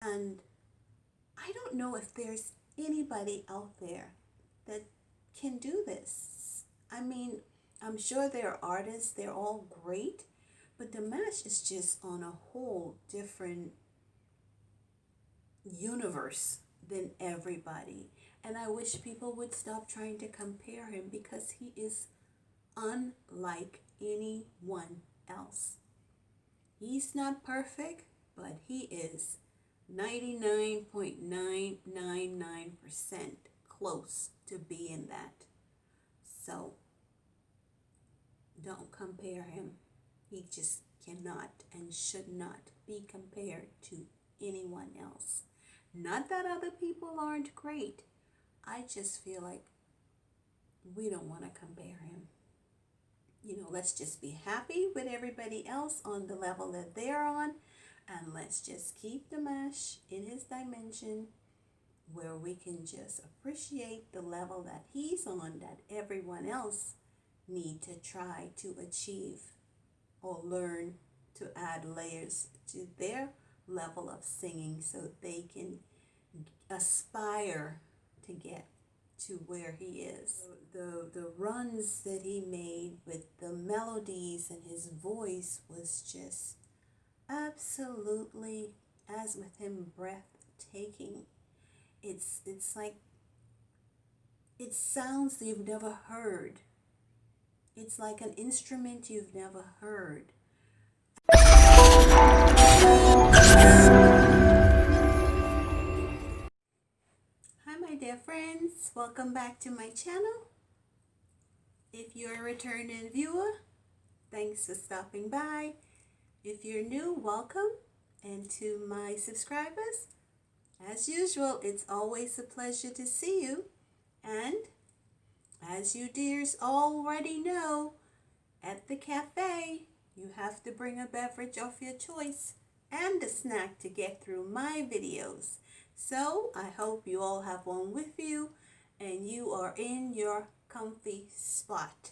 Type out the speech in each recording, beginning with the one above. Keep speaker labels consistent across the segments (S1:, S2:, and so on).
S1: And I don't know if there's anybody out there that can do this. I mean, I'm sure there are artists, they're all great, but Dimash is just on a whole different universe than everybody. And I wish people would stop trying to compare him because he is unlike anyone else. He's not perfect, but he is 99.999% close to being that. So don't compare him. He just cannot and should not be compared to anyone else. Not that other people aren't great. I just feel like we don't want to compare him. Let's just be happy with everybody else on the level that they're on, and let's just keep Dimash in his dimension where we can just appreciate the level that he's on, that everyone else need to try to achieve or learn to add layers to their level of singing so they can aspire to get to where he is. The runs that he made with the melodies and his voice was just absolutely, as with him, breathtaking. It's like, it sounds you've never heard. It's like an instrument you've never heard. Hi my dear friends, welcome back to my channel. If you're a returning viewer, thanks for stopping by. If you're new, welcome. And to my subscribers, as usual, it's always a pleasure to see you. And as you dears already know, at the cafe, you have to bring a beverage of your choice and a snack to get through my videos. So I hope you all have one with you and you are in your comfy spot.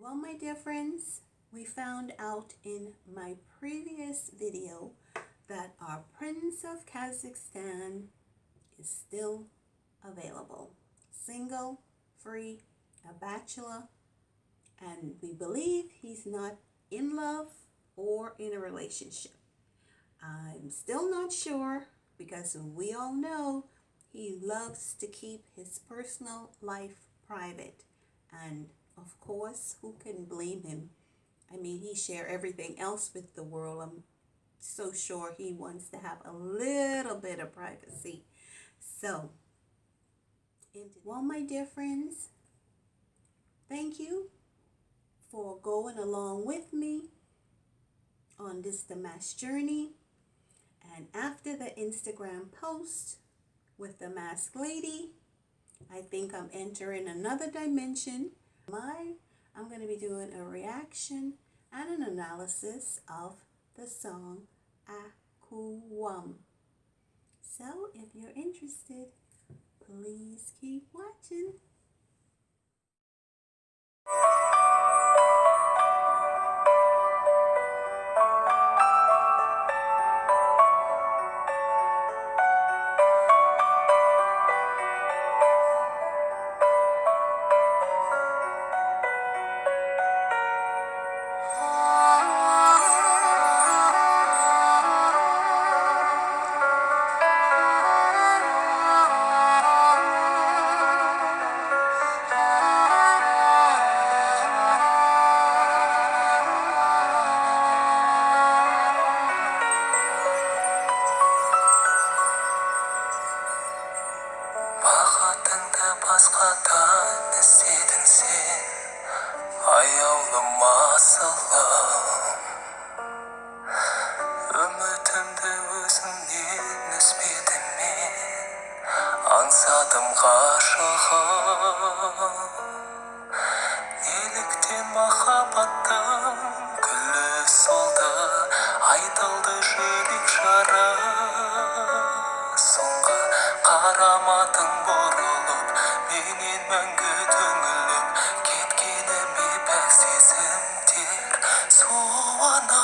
S1: Well, my dear friends, we found out in my previous video that our Prince of Kazakhstan is still available. Single, free, a bachelor, and we believe he's not in love or in a relationship. I'm still not sure because we all know he loves to keep his personal life private. And of course, who can blame him? I mean, he shares everything else with the world. I'm so sure he wants to have a little bit of privacy. So, well, my dear friends, thank you for going along with me on this Dimash journey. And after the Instagram post with the masked lady, I think I'm entering another dimension. I'm going to be doing a reaction and an analysis of the song Akkuym. So if you're interested, please keep watching.
S2: Басқадан іздедің сен, аяулым асылым. Үмітімді өзіңнен үзбедім мен, аңсадым ғашығым. Неліктен махаббаттың күлі солды, айтылды жүрек жара. Соңғы қара қарамадың бұрылып, менен мәңгі түңіліп кеткеніме пәк сезімдер суана.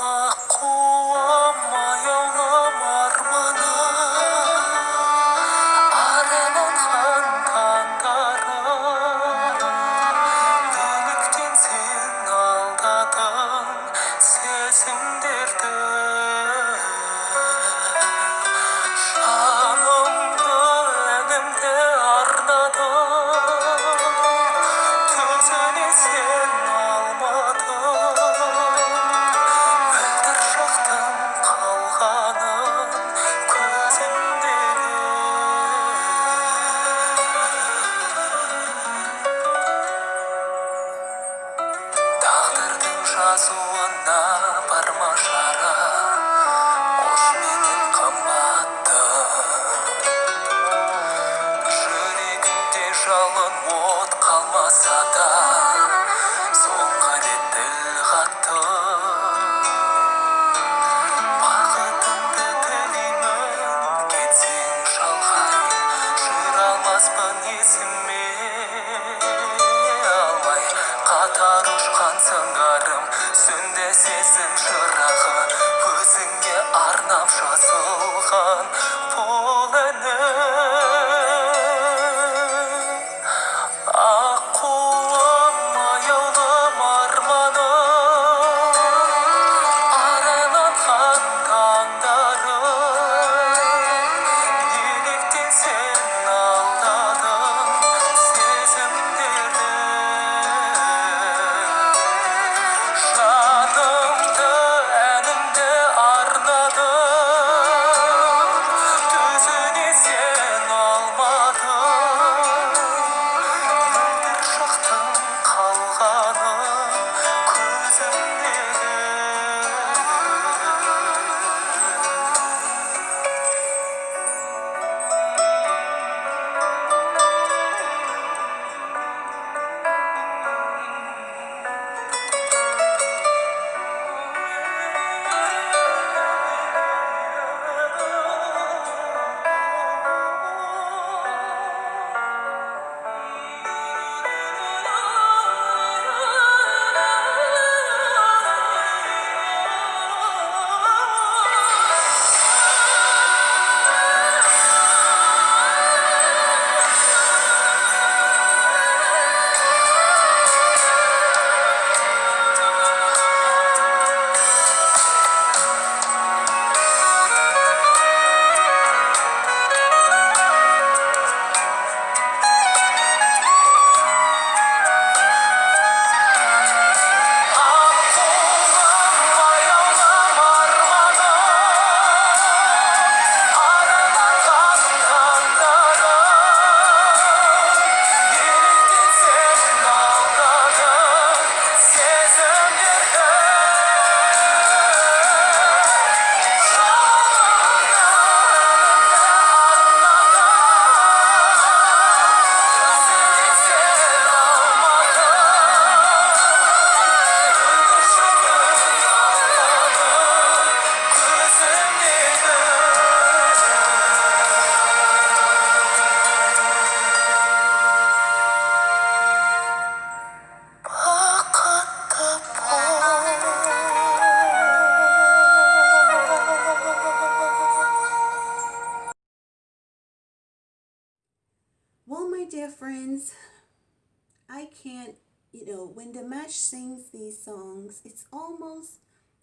S2: Аққуым аяулым арманым, араланған таңдарым, неліктен сен алдадың сезімдерді? Жанымды әнімді арнадым, төзіне сен алмадың. Мөлдір шақтың қалғанын көзімдегі. Тағдырдың жазуына бар ма жара, қош менің қымбаттым. Жүрегімде жалын от қалмаса да, соңғы рет тіл қаттым. Бақытыңды тілеймін, кетсең шалғай, жүре алмаспын есіме алмай. Қатар ұшқан сыңарым, сөнді сезім шырағы, өзіңе арнап жазылған бұл әнім. Аққуым аяулым арманым, арайланған таңдарым, неліктен сен алдадың сезімдерді? Жанымды әнімді арнадым, төзіне сен алмадың. Мөлдір шақтың қалғаны көзімдегі.
S1: Well, my dear friends, I can't, when Dimash sings these songs, it's almost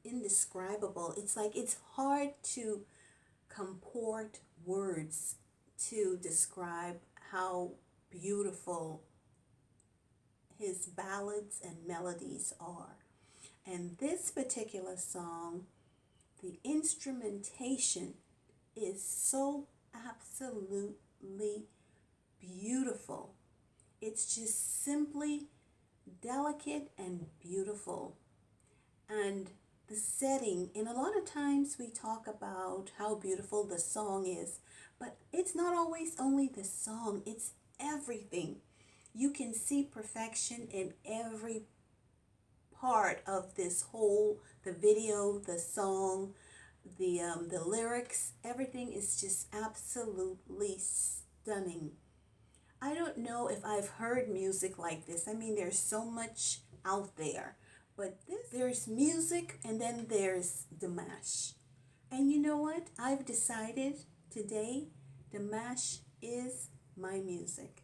S1: indescribable. It's like it's hard to comport words to describe how beautiful his ballads and melodies are. And this particular song, the instrumentation is so absolutely beautiful. It's just simply delicate and beautiful. And the setting, and a lot of times we talk about how beautiful the song is, but it's not always only the song, it's everything. You can see perfection in every part of this whole, the video, the song, the lyrics, everything is just absolutely stunning. I don't know if I've heard music like this. I mean, there's so much out there, but there's music and then there's Dimash. And you know what? I've decided today Dimash is my music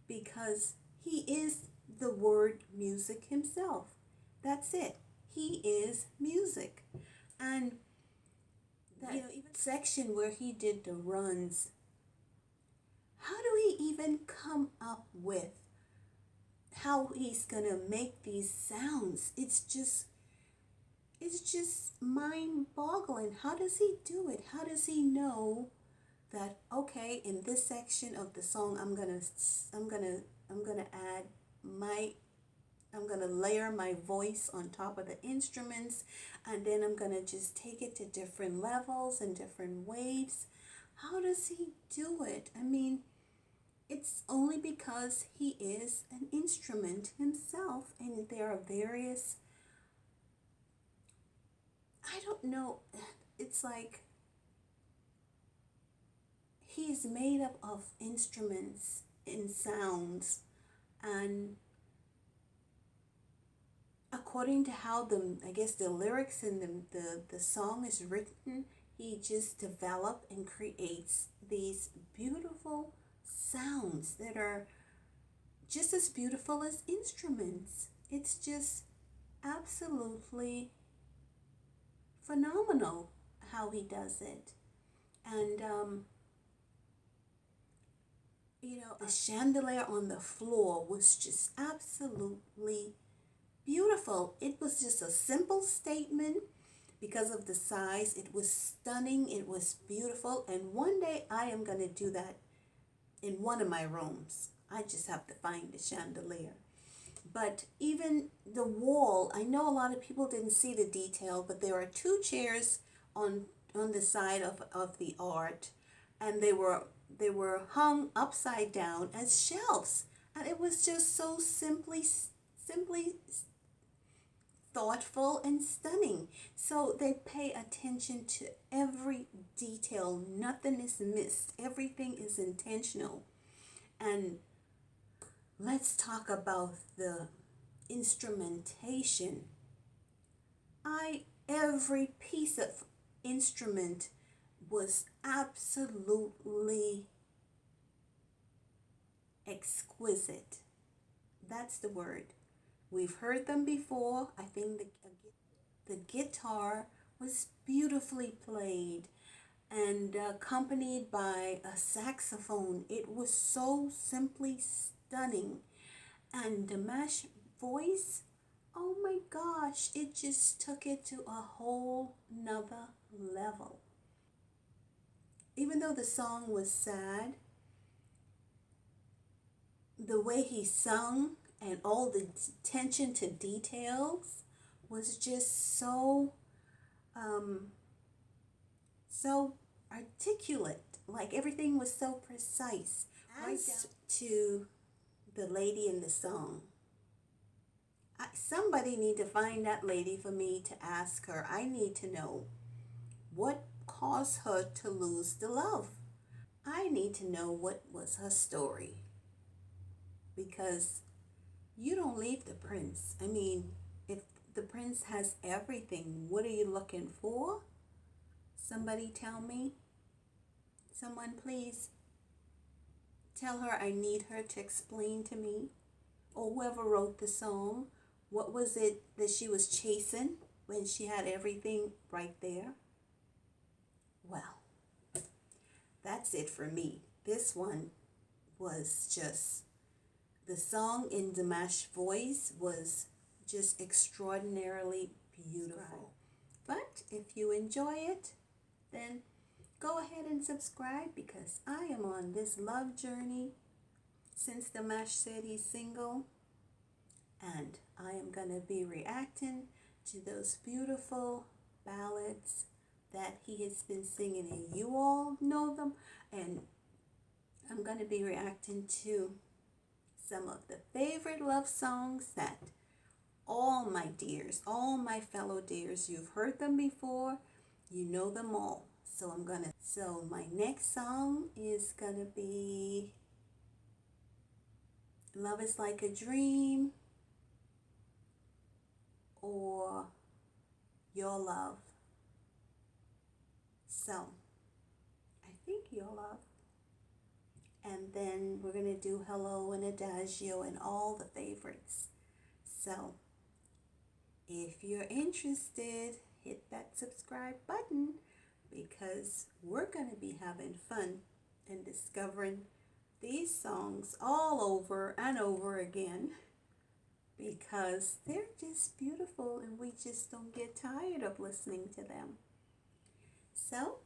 S1: because he is the word music himself. That's it. He is music. And that even section where he did the runs, how do we even come up with how he's gonna make these sounds? It's just mind-boggling. How does he do it? How does he know that, okay, in this section of the song I'm gonna add my I'm gonna layer my voice on top of the instruments, and then I'm gonna just take it to different levels and different waves. How does he do it? I mean, it's only because he is an instrument himself, and there are various, I don't know, it's like he's made up of instruments and sounds, and according to how I guess the lyrics and the song is written, he just develops and creates these beautiful sounds that are just as beautiful as instruments. It's just absolutely phenomenal how he does it. And the chandelier on the floor was just absolutely beautiful. It was just a simple statement because of the size. It was stunning. It was beautiful. And one day I am going to do that in one of my rooms. I just have to find the chandelier. But even the wall, I know a lot of people didn't see the detail, but there are two chairs on the side of the art, and they were hung upside down as shelves. And it was just so simply thoughtful and stunning. So they pay attention to every detail. Nothing is missed. Everything is intentional. And let's talk about the instrumentation. Every piece of instrument was absolutely exquisite. That's the word. We've heard them before. I think the guitar was beautifully played and accompanied by a saxophone. It was so simply stunning. And the Dimash voice, oh my gosh, it just took it to a whole nother level. Even though the song was sad, the way he sung and all the attention to details was just um, so articulate. Like everything was so precise. Right down to the lady in the song. Somebody need to find that lady for me to ask her. I need to know what caused her to lose the love. I need to know what was her story, because you don't leave the prince. I mean, if the prince has everything, what are you looking for? Somebody tell me. Someone please tell her I need her to explain to me, or whoever wrote the song, what was it that she was chasing when she had everything right there? Well, that's it for me. This one was just, the song in Dimash voice was just extraordinarily beautiful. But if you enjoy it, then go ahead and subscribe, because I am on this love journey since Dimash said he's single, and I am going to be reacting to those beautiful ballads that he has been singing, and you all know them. And I'm going to be reacting to some of the favorite love songs that all my dears, all my fellow dears, you've heard them before. You know them all. So my next song is gonna be Love is Like a Dream or Your Love. So I think Your Love. And then we're gonna do Hello and Adagio and all the favorites. So if you're interested, hit that subscribe button because we're going to be having fun and discovering these songs all over and over again because they're just beautiful and we just don't get tired of listening to them. So,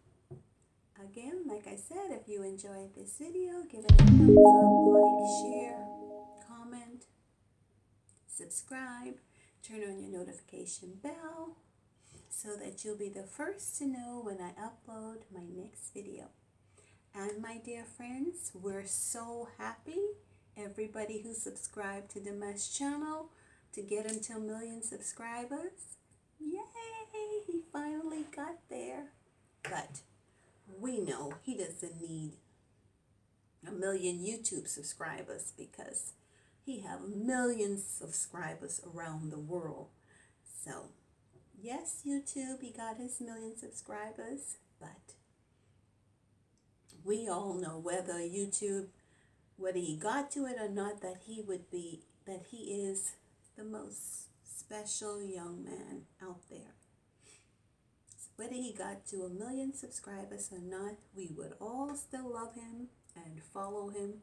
S1: again, like I said, if you enjoyed this video, give it a thumbs up, like, share, comment, subscribe, turn on your notification bell so that you'll be the first to know when I upload my next video. And my dear friends, we're so happy, everybody who subscribed to Dimash Channel, to get him to 1 million subscribers. Yay! He finally got there. But we know he doesn't need 1 million YouTube subscribers because he have millions of subscribers around the world. So, yes, YouTube, he got his 1 million subscribers, but we all know whether he got to it or not, that he is the most special young man out there. So whether he got to 1 million subscribers or not, we would all still love him and follow him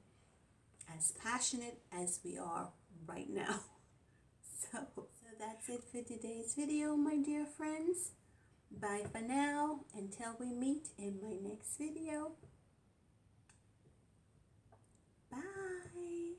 S1: as passionate as we are right now. So that's it for today's video, my dear friends. Bye for now until we meet in my next video. Bye.